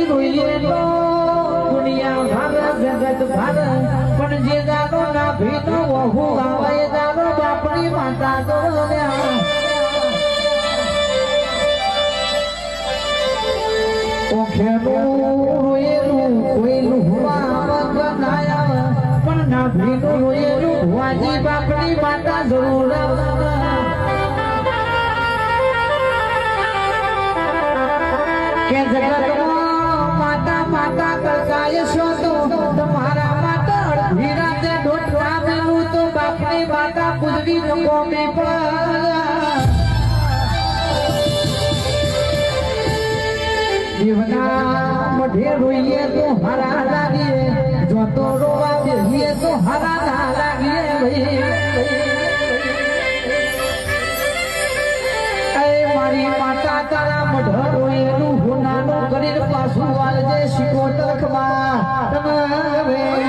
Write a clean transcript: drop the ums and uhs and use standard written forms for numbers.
રોઈએ તો દુનિયા ભાર જગત ભાર પણ જે દાનો ના ભીનો વહુ આવે દાનો બાપની માતા તો ઓખેનું રોયેલું કોઈલું હુવા ગનાયા પણ ના ભીનો રોયેલું વાજી બાપની માતા જરૂર કે જગતમાં માતા માતા કરકાય છો તો તમારા માતા અડધીરાતે ઢોટવા મેલું તો બાપની માતા પૂજવી કોમી જીવના મઢે રોઈએ તો હરા લાગીએ જો તો રોવા બેહીએ તો હરા ના લાગીએ ભાઈ મારી માતા તારા મઢ રોયેલું હોનાનું કરીને પાછું વાલજે શીખો તરખમાં તમે